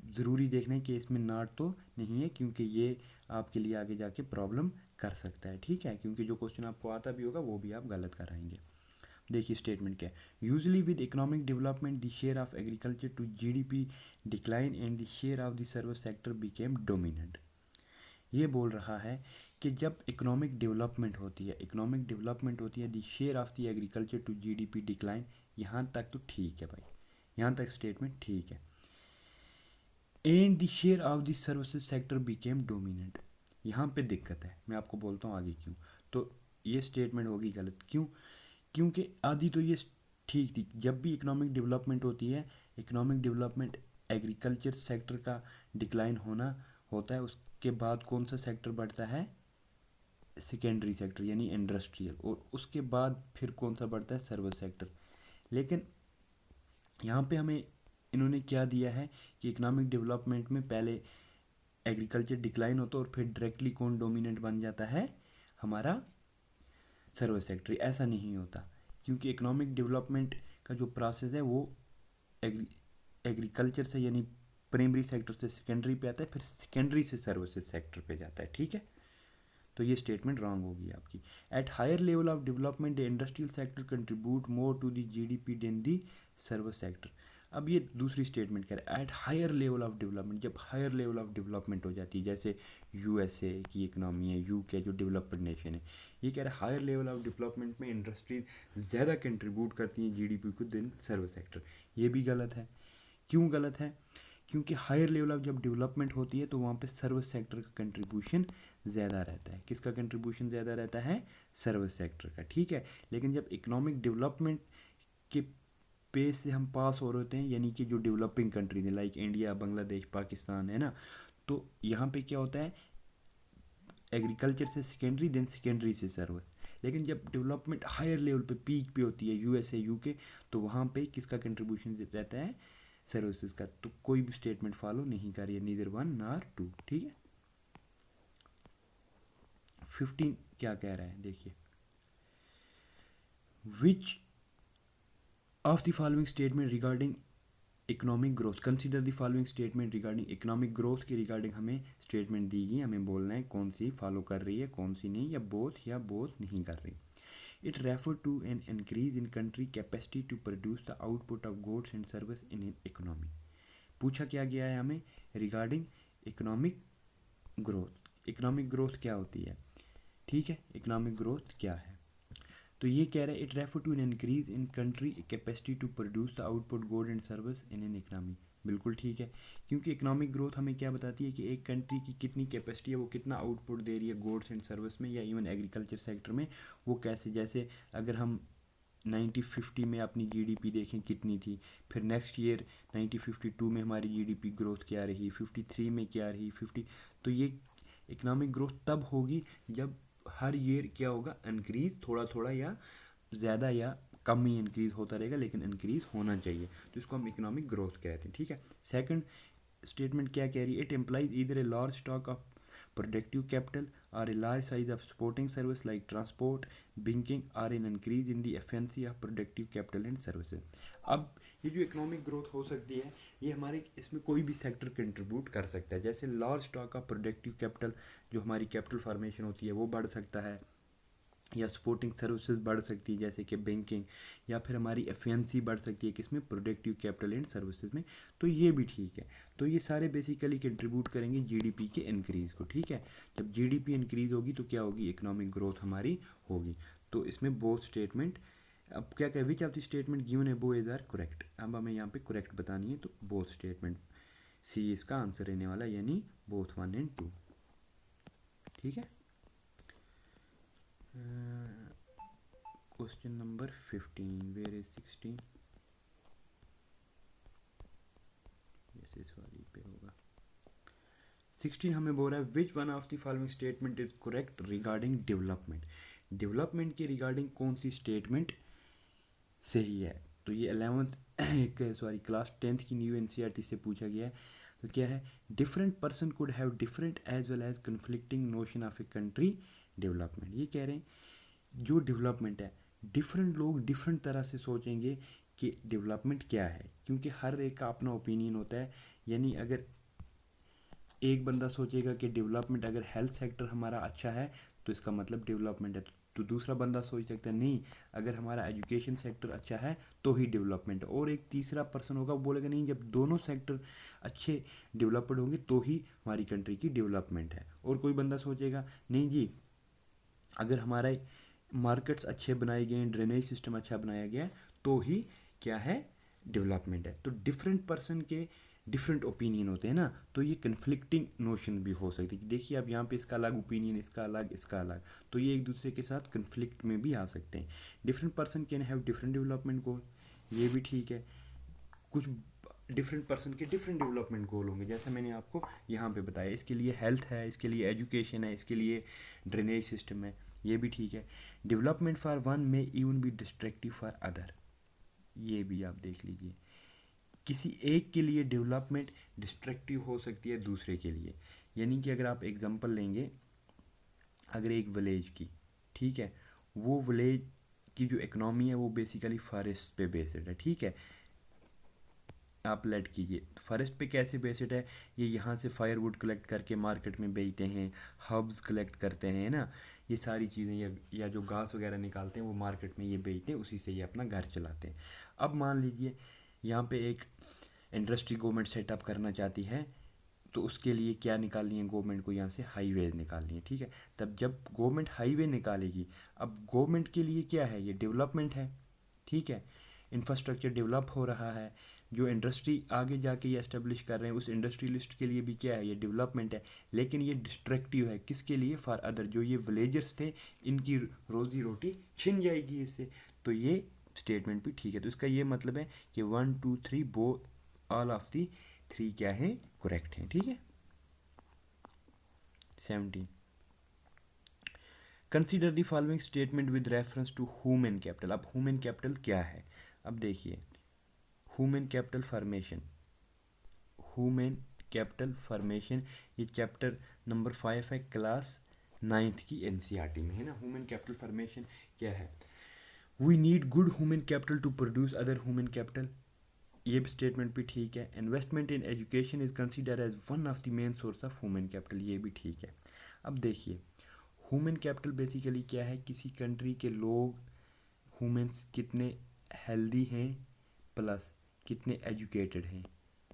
ज़रूरी देखना है कि इसमें नॉट तो नहीं है, क्योंकि ये आपके लिए आगे जाके प्रॉब्लम कर सकता है, ठीक है। क्योंकि जो क्वेश्चन आपको आता भी होगा वो भी आप गलत कराएंगे। देखिए स्टेटमेंट क्या है, usually with economic development the share of agriculture to GDP decline and the share of the service sector became dominant. ये बोल रहा है कि जब इकोनॉमिक डेवलपमेंट होती है, इकोनॉमिक डेवलपमेंट होती है, the share of the agriculture to GDP decline, यहाँ तक तो ठीक है भाई, यहाँ तक स्टेटमेंट ठीक है। And the share of the services sector became dominant, यहाँ पे दिक्कत है, मैं आपको बोलता हूँ आगे क्यों। तो ये स्टेटमेंट होगी गलत, क्यों, क्योंकि आदि तो ये ठीक थी। जब भी इकोनॉमिक डेवलपमेंट होती है, इकोनॉमिक डेवलपमेंट एग्रीकल्चर सेक्टर का डिक्लाइन होना होता है, उसके बाद कौन सा सेक्टर बढ़ता है, सेकेंडरी सेक्टर यानी इंडस्ट्रियल, और उसके बाद फिर कौन सा बढ़ता है, सर्विस सेक्टर। लेकिन यहाँ पे हमें इन्होंने क्या दिया है कि इकोनॉमिक डेवलपमेंट में पहले एग्रीकल्चर डिक्लाइन होता है और फिर डायरेक्टली कौन डोमिनेंट बन जाता है, हमारा सर्विस सेक्टर। ऐसा नहीं होता, क्योंकि इकोनॉमिक डेवलपमेंट का जो प्रोसेस है वो एग्रीकल्चर से यानी प्राइमरी सेक्टर से सेकेंडरी पे आता है, फिर सेकेंडरी से सर्विसेज सेक्टर पे जाता है, ठीक है। तो ये स्टेटमेंट रॉन्ग होगी आपकी। At higher level of development the industrial sector contribute more to the GDP than the service sector. अब ये दूसरी स्टेटमेंट कह रहा है at higher level of development, जब हायर लेवल ऑफ डेवलपमेंट हो जाती है, जैसे यूएसए की इकनॉमी है, यूके जो डेवलप्ड नेशन है, ये कह रहा है हायर लेवल ऑफ डेवलपमेंट में इंडस्ट्रीज ज़्यादा कंट्रीब्यूट करती हैं जीडीपी को देन सर्विस सेक्टर। ये भी गलत है। क्यों गलत है, क्योंकि हायर लेवल ऑफ जब डेवलपमेंट होती है तो वहाँ पे सर्विस सेक्टर का कंट्रीब्यूशन ज़्यादा रहता है। किसका कंट्रीब्यूशन ज़्यादा रहता है, सर्विस सेक्टर का, ठीक है। लेकिन जब इकोनॉमिक डेवलपमेंट के पेस से हम पास हो रहे होते हैं, यानी कि जो डेवलपिंग कंट्रीज हैं लाइक इंडिया, बांग्लादेश, पाकिस्तान, है ना, तो यहाँ पे क्या होता है, एग्रीकल्चर से सेकेंडरी देन सेकेंडरी से सर्विस। लेकिन जब डेवलपमेंट हायर लेवल पे पीक पे होती है, यूएसए, यूके, तो वहाँ पे किसका कंट्रीब्यूशन रहता है, सर्विसेज का। तो कोई भी स्टेटमेंट फॉलो नहीं कर रही है, नीदर 1 नॉर 2, ठीक है। 15 क्या कह रहा है, देखिए, विच of the following statement regarding economic growth, consider the following statement regarding economic growth के रिगार्डिंग हमें स्टेटमेंट दी गई, हमें बोलना है कौन सी फॉलो कर रही है कौन सी नहीं, या बोथ नहीं कर रही। It refer to an increase in country capacity to produce the output of goods and service in an economy. पूछा क्या गया है हमें regarding economic growth. Economic growth क्या होती है, ठीक है, इकोनॉमिक ग्रोथ क्या है। तो ये कह रहा है it refer to an increase in country capacity to produce the output good and service in an economy. बिल्कुल ठीक है, क्योंकि इकोनॉमिक ग्रोथ हमें क्या बताती है कि एक कंट्री की कितनी कैपेसिटी है, वो कितना आउटपुट दे रही है गुड्स एंड सर्विस में या इवन एग्रीकल्चर सेक्टर में, वो कैसे। जैसे अगर हम 1950 में अपनी जीडीपी देखें कितनी थी, फिर नेक्स्ट ईयर 1952 में हमारी जीडीपी ग्रोथ क्या रही, 53 में क्या रही, 50, तो ये इकोनॉमिक ग्रोथ तब होगी जब हर ईयर क्या होगा, इंक्रीज थोड़ा थोड़ा या ज़्यादा या कम ही इंक्रीज होता रहेगा, लेकिन इंक्रीज होना चाहिए, तो इसको हम इकोनॉमिक ग्रोथ कहते हैं, ठीक है। सेकंड स्टेटमेंट क्या कह रही है? It employs either a large stock of productive capital or a large size of supporting service like transport, banking or an increase in the efficiency of productive capital and services. अब ये जो इकोनॉमिक ग्रोथ हो सकती है ये हमारे इसमें कोई भी सेक्टर कंट्रीब्यूट कर सकता है। जैसे large stock of productive capital, जो हमारी कैपिटल फॉर्मेशन होती है वो बढ़ सकता है, या सपोर्टिंग सर्विसेज बढ़ सकती है जैसे कि बैंकिंग, या फिर हमारी एफिशिएंसी बढ़ सकती है किसमें? प्रोडक्टिव कैपिटल एंड सर्विसेज में। तो ये भी ठीक है। तो ये सारे बेसिकली कंट्रीब्यूट करेंगे जीडीपी के इंक्रीज़ को। ठीक है, जब जीडीपी इंक्रीज़ होगी तो क्या होगी? इकोनॉमिक ग्रोथ हमारी होगी। तो इसमें बोथ स्टेटमेंट, अब क्या कहें, which of the statement given above is are correct. अब हमें यहाँ पे करेक्ट बतानी है, तो बोथ स्टेटमेंट सी इसका आंसर रहने वाला, यानी बोथ 1 and 2। ठीक है। Question number 15, where is 16? Yes, इस वाली पे होगा। 16 हमें बोल रहा है which one of the following statement is correct regarding development. Development के रिगार्डिंग कौन सी स्टेटमेंट सही है? तो ये 11th क्लास 10th की न्यू एनसीईआरटी से पूछा गया है। तो क्या है? Different person could have different as well as conflicting notion of a country development. ये कह रहे हैं जो डेवलपमेंट है, डिफरेंट लोग डिफरेंट तरह से सोचेंगे कि डेवलपमेंट क्या है, क्योंकि हर एक का अपना ओपिनियन होता है। यानी अगर एक बंदा सोचेगा कि डेवलपमेंट, अगर हेल्थ सेक्टर हमारा अच्छा है तो इसका मतलब डेवलपमेंट है, तो दूसरा बंदा सोच सकता है नहीं, अगर हमारा एजुकेशन सेक्टर अच्छा है तो ही डेवलपमेंट है। और एक तीसरा पर्सन होगा वो बोलेगा नहीं, जब दोनों सेक्टर अच्छे डेवलप्ड होंगे तो ही हमारी कंट्री की डेवलपमेंट है। और कोई बंदा सोचेगा नहीं जी, अगर हमारे मार्केट्स अच्छे बनाए गए हैं, ड्रेनेज सिस्टम अच्छा बनाया गया है तो ही क्या है? डेवलपमेंट है। तो डिफरेंट पर्सन के डिफरेंट ओपिनियन होते हैं ना, तो ये कन्फ्लिक्टिंग नोशन भी हो सकती है। देखिए अब यहाँ पे इसका अलग ओपिनियन, इसका अलग, इसका अलग, तो ये एक दूसरे के साथ कन्फ्लिक्ट में भी आ सकते हैं। Different person can have different development goal, ये भी ठीक है। कुछ डिफरेंट पर्सन के डिफरेंट डेवलपमेंट गोल होंगे, जैसे मैंने आपको यहाँ पे बताया, इसके लिए हेल्थ है, इसके लिए एजुकेशन है, इसके लिए ड्रेनेज सिस्टम है, ये भी ठीक है। डेवलपमेंट फॉर वन में even be destructive for other, ये भी आप देख लीजिए। किसी एक के लिए डेवलपमेंट डिस्ट्रक्टिव हो सकती है दूसरे के लिए। यानी कि अगर आप एग्जांपल लेंगे, अगर एक विलेज की, ठीक है, वो विलेज की जो इकनॉमी है वो बेसिकली फॉरेस्ट पे बेस्ड है। ठीक है, आप लेट कीजिए फॉरेस्ट पे कैसे बेस्ड है? ये यहाँ से फायरवुड कलेक्ट करके मार्केट में बेचते हैं, हर्ब्स कलेक्ट करते हैं ना, ये सारी चीज़ें, या जो घास वगैरह निकालते हैं वो मार्केट में ये बेचते हैं, उसी से ये अपना घर चलाते हैं। अब मान लीजिए यहाँ पे एक इंडस्ट्री गवर्नमेंट सेटअप करना चाहती है, तो उसके लिए क्या निकालनी है गवर्नमेंट को? यहाँ से हाईवे निकालनी है। ठीक है, तब जब गवर्नमेंट हाईवे निकालेगी, अब गवर्नमेंट के लिए क्या है? ये डेवलपमेंट है। ठीक है, इंफ्रास्ट्रक्चर डेवलप हो रहा है, जो इंडस्ट्री आगे जाके ये एस्टेब्लिश कर रहे हैं उस इंडस्ट्रियलिस्ट के लिए भी क्या है? ये डेवलपमेंट है। लेकिन ये डिस्ट्रक्टिव है, किसके लिए? फॉर अदर, जो ये विलेजर्स थे इनकी रोजी रोटी छिन जाएगी इससे। तो ये स्टेटमेंट भी ठीक है। तो इसका ये मतलब है कि 1 2 3 बो ऑल ऑफ दी 3 क्या है? करेक्ट है। ठीक है। 17, consider the following statement with reference to human capital. अब ह्यूमन कैपिटल क्या है? अब देखिए, human capital formation, human capital formation, ये चैप्टर नंबर 5 है, क्लास 9th की एनसीईआरटी में है ना। ह्यूमन कैपिटल फॉर्मेशन क्या है? We need good human capital to produce other human capital, ये भी स्टेटमेंट भी ठीक है। Investment in education is consider as one of the main source of human capital, ये भी ठीक है। अब देखिए, ह्यूमन कैपिटल बेसिकली क्या है? किसी कंट्री के लोग, ह्यूमंस कितने हेल्दी हैं प्लस कितने एजुकेटेड हैं,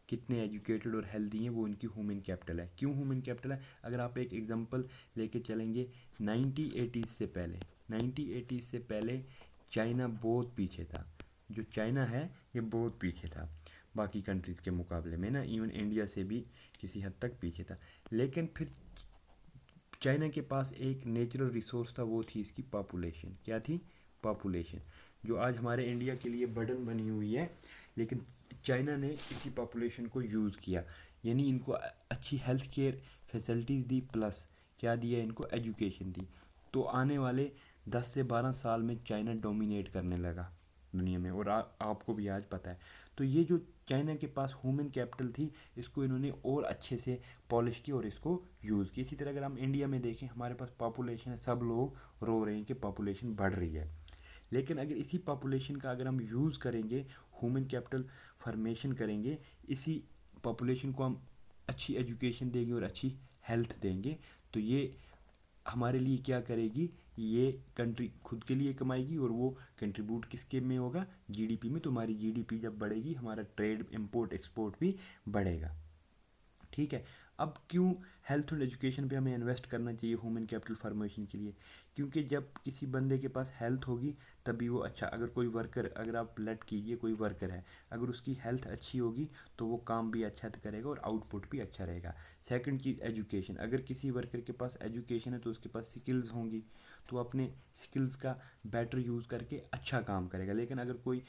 कितने एजुकेटेड और हेल्दी हैं, वो उनकी ह्यूमन कैपिटल है। क्यों ह्यूमन कैपिटल है? अगर आप एक एग्जांपल लेके चलेंगे, 1980s से पहले, 1980s से पहले चाइना बहुत पीछे था। जो चाइना है ये बहुत पीछे था बाकी कंट्रीज़ के मुकाबले में ना, इवन इंडिया से भी किसी हद तक पीछे था। लेकिन फिर चाइना के पास एक नेचुरल रिसोर्स था, वो थी इसकी पॉपुलेशन। क्या थी? पॉपुलेशन, जो आज हमारे इंडिया के लिए बर्डन बनी हुई है। लेकिन चाइना ने इसी पॉपुलेशन को यूज़ किया, यानी इनको अच्छी हेल्थ केयर फैसिलिटीज़ दी, प्लस क्या दिया? इनको एजुकेशन दी। तो आने वाले 10 से 12 साल में चाइना डोमिनेट करने लगा दुनिया में, और आपको भी आज पता है। तो ये जो चाइना के पास ह्यूमन कैपिटल थी, इसको इन्होंने और अच्छे से पॉलिश किया और इसको यूज़ किया। इसी तरह अगर हम इंडिया में देखें, हमारे पास पॉपुलेशन है, सब लोग रो रहे हैं कि पॉपुलेशन बढ़ रही है, लेकिन अगर इसी पॉपुलेशन का अगर हम यूज़ करेंगे, ह्यूमन कैपिटल फॉर्मेशन करेंगे, इसी पॉपुलेशन को हम अच्छी एजुकेशन देंगे और अच्छी हेल्थ देंगे, तो ये हमारे लिए क्या करेगी, ये कंट्री खुद के लिए कमाएगी और वो कंट्रीब्यूट किसके में होगा, जीडीपी में। तो हमारी जीडीपी जब बढ़ेगी, हमारा ट्रेड इंपोर्ट एक्सपोर्ट भी बढ़ेगा। ठीक है, अब क्यों हेल्थ और एजुकेशन पे हमें इन्वेस्ट करना चाहिए ह्यूमन कैपिटल फॉर्मेशन के लिए? क्योंकि जब किसी बंदे के पास हेल्थ होगी तभी वो अच्छा, अगर कोई वर्कर, अगर आप लेट कीजिए कोई वर्कर है, अगर उसकी हेल्थ अच्छी होगी तो वो काम भी अच्छा करेगा और आउटपुट भी अच्छा रहेगा। सेकंड चीज़ एजुकेशन, अगर किसी वर्कर के पास एजुकेशन है तो उसके पास स्किल्स होंगी, तो अपने स्किल्स का बेटर यूज़ करके अच्छा काम करेगा। लेकिन अगर कोई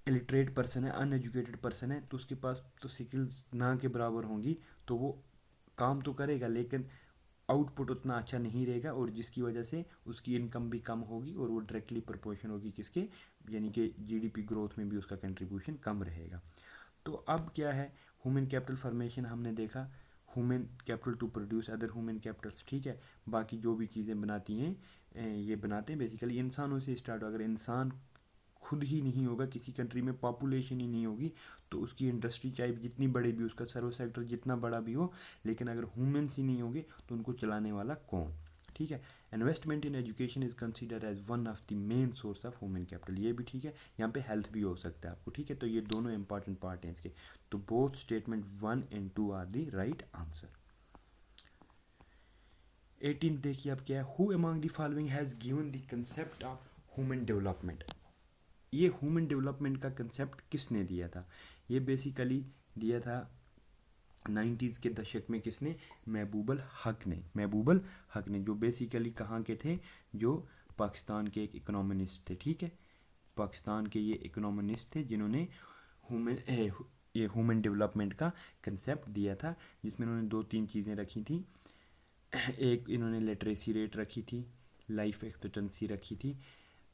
इलिटरेट पर्सन है, अनएजुकेटेड पर्सन है, तो उसके पास तो स्किल्स ना के बराबर होंगी, तो वो काम तो करेगा लेकिन आउटपुट उतना अच्छा नहीं रहेगा, और जिसकी वजह से उसकी इनकम भी कम होगी और वो डायरेक्टली प्रोपोर्शन होगी किसके, यानी कि जीडीपी ग्रोथ में भी उसका कंट्रीब्यूशन कम रहेगा। तो अब क्या है, ह्यूमन कैपिटल फॉर्मेशन हमने देखा, human capital to produce other human capitals. ठीक है, बाकी जो भी चीज़ें बनाती हैं ये बनाते हैं बेसिकली इंसानों से स्टार्ट। अगर इंसान खुद ही नहीं होगा, किसी कंट्री में पॉपुलेशन ही नहीं होगी, तो उसकी इंडस्ट्री चाहे जितनी बड़ी भी, उसका सर्विस सेक्टर जितना बड़ा भी हो, लेकिन अगर ह्यूमन्स ही नहीं होंगे तो उनको चलाने वाला कौन? ठीक है, investment in education is consider as one of the main source of human capital. ये भी ठीक है, यहाँ पे हेल्थ भी हो सकता है आपको। ठीक है, तो ये दोनों इंपॉर्टेंट पार्ट हैं इसके। तो both statement 1 and 2 are the right answer. 18 देखिए अब क्या है, who among the following has given the concept of human development. ये ह्यूमन डेवलपमेंट का कंसेप्ट किसने दिया था? ये बेसिकली दिया था 90s के दशक में। किसने? महबूबुल हक ने। महबूबुल हक ने, जो बेसिकली कहाँ के थे, जो पाकिस्तान के एक इकोनॉमिस्ट थे। ठीक है, पाकिस्तान के ये इकोनॉमिस्ट थे जिन्होंने ये ह्यूमन डेवलपमेंट का कंसेप्ट दिया था, जिसमें इन्होंने 2-3 चीज़ें रखी थी। एक इन्होंने लिटरेसी रेट रखी थी, लाइफ एक्सपेक्टेंसी रखी थी।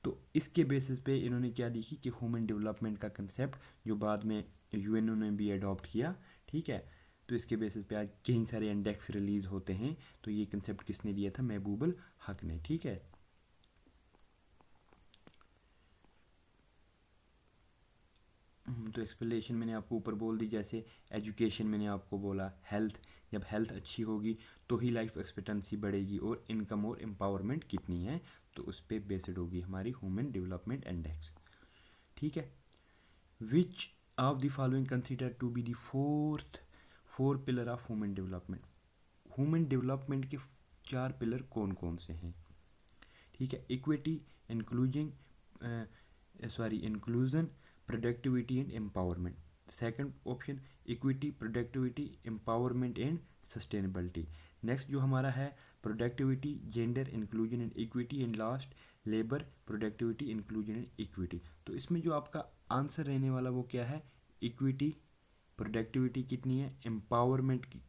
तो इसके बेसिस पे इन्होंने क्या देखी कि ह्यूमन डेवलपमेंट का कंसेप्ट, जो बाद में यूएनओ ने भी अडॉप्ट किया। ठीक है, तो इसके बेसिस पे आज कई सारे इंडेक्स रिलीज़ होते हैं। तो ये कंसेप्ट किसने दिया था? महबूबुल हक ने। ठीक है, तो एक्सप्लेनेशन मैंने आपको ऊपर बोल दी, जैसे एजुकेशन मैंने आपको बोला, हेल्थ, जब हेल्थ अच्छी होगी तो ही लाइफ एक्सपेक्टेंसी बढ़ेगी, और इनकम और एम्पावरमेंट कितनी है, तो उस पर बेस्ड होगी हमारी ह्यूमन डेवलपमेंट इंडेक्स। ठीक है, which of the following consider to be the four pillar of human development. Human development के 4 पिलर कौन कौन से हैं? ठीक है, equity, inclusion inclusion, productivity and empowerment. Second option equity, productivity, empowerment and sustainability. Next जो हमारा है productivity, gender, inclusion and equity, and last labour, productivity, inclusion and equity. तो इसमें जो आपका आंसर रहने वाला वो क्या है? इक्विटी, प्रोडक्टिविटी कितनी है, एम्पावरमेंट की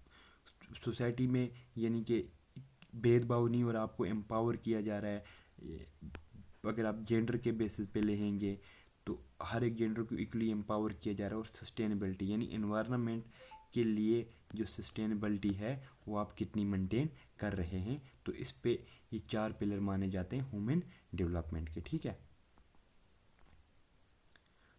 सोसाइटी में, यानी कि भेदभाव नहीं हो रहा, आपको एम्पावर किया जा रहा है। अगर आप जेंडर के बेसिस पे लेंगे तो हर एक जेंडर को इक्वली एम्पावर किया जा रहा है। और सस्टेनेबिलिटी, यानी एनवायरनमेंट के लिए जो सस्टेनेबिलिटी है वो आप कितनी मेंटेन कर रहे हैं। तो इस पे ये 4 पिलर माने जाते हैं ह्यूमन डेवलपमेंट के। ठीक है,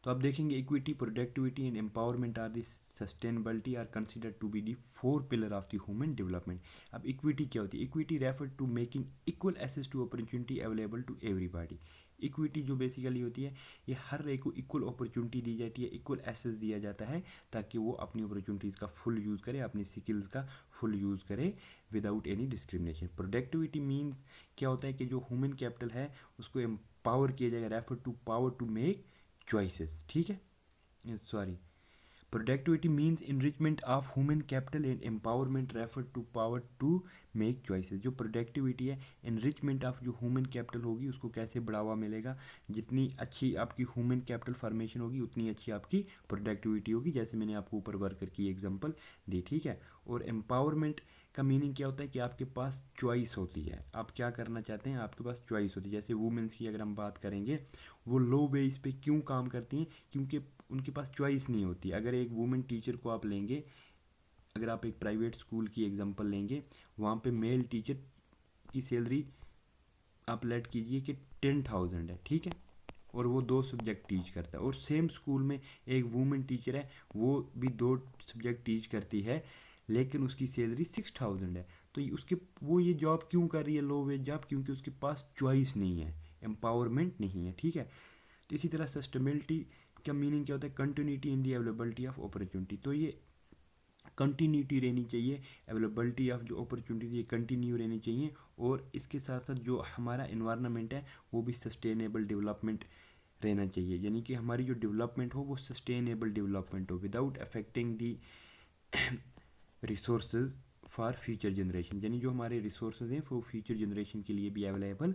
तो आप देखेंगे equity, productivity and empowerment are the sustainability are considered to be the 4 pillar of the human development. अब इक्विटी क्या होती है? Equity refer to making equal access to opportunity available to everybody. Equity जो बेसिकली होती है, ये हर एक को इक्वल अपॉर्चुनिटी दी जाती है, इक्वल एक्सेस दिया जाता है, ताकि वो अपनी अपॉर्चुनिटीज़ का फुल यूज़ करे, अपनी स्किल्स का फुल यूज़ करे without any discrimination. Productivity means क्या होता है कि जो ह्यूमन कैपिटल है उसको एम्पावर किया जाएगा, refer to power to make choices। ठीक है, sorry, productivity means enrichment of human capital and empowerment refer to power to make choices. जो प्रोडक्टिविटी है, इनरिचमेंट ऑफ जो ह्यूमन कैपिटल होगी उसको कैसे बढ़ावा मिलेगा, जितनी अच्छी आपकी ह्यूमन कैपिटल फॉर्मेशन होगी उतनी अच्छी आपकी प्रोडक्टिविटी होगी, जैसे मैंने आपको ऊपर वर्कर की एग्जांपल दी। ठीक है, और एम्पावरमेंट का मीनिंग क्या होता है कि आपके पास चॉइस होती है, आप क्या करना चाहते हैं, आपके पास चॉइस होती है। जैसे वुमेंस की अगर हम बात करेंगे, वो लो बेस पे क्यों काम करती हैं? क्योंकि उनके पास चॉइस नहीं होती। अगर एक वुमेन टीचर को आप लेंगे, अगर आप एक प्राइवेट स्कूल की एग्जांपल लेंगे, वहाँ पे मेल टीचर की सैलरी आप लेट कीजिए कि 10,000 है, ठीक है, और वो 2 सब्जेक्ट टीच करता है। और सेम स्कूल में एक वुमेन टीचर है, वो भी 2 सब्जेक्ट टीच करती है, लेकिन उसकी सैलरी 6,000 है। तो उसके वो ये जॉब क्यों कर रही है, लो वेज जॉब? क्योंकि उसके पास चॉइस नहीं है, एम्पावरमेंट नहीं है, ठीक है। तो इसी तरह सस्टेनेबिलिटी का मीनिंग क्या होता है? Continuity in the availability of opportunity. तो ये कंटिन्यूटी रहनी चाहिए, अवेलेबिलिटी ऑफ जो अपॉर्चुनिटीज ये कंटिन्यू रहनी चाहिए, और इसके साथ साथ जो हमारा इन्वायरमेंट है वो भी सस्टेनेबल डेवलपमेंट रहना चाहिए। यानी कि हमारी जो डेवलपमेंट हो वो सस्टेनेबल डेवलपमेंट हो, without affecting the resources for future generation. यानी जो हमारे रिसोर्सेज हैं वो फ्यूचर जनरेशन के लिए भी अवेलेबल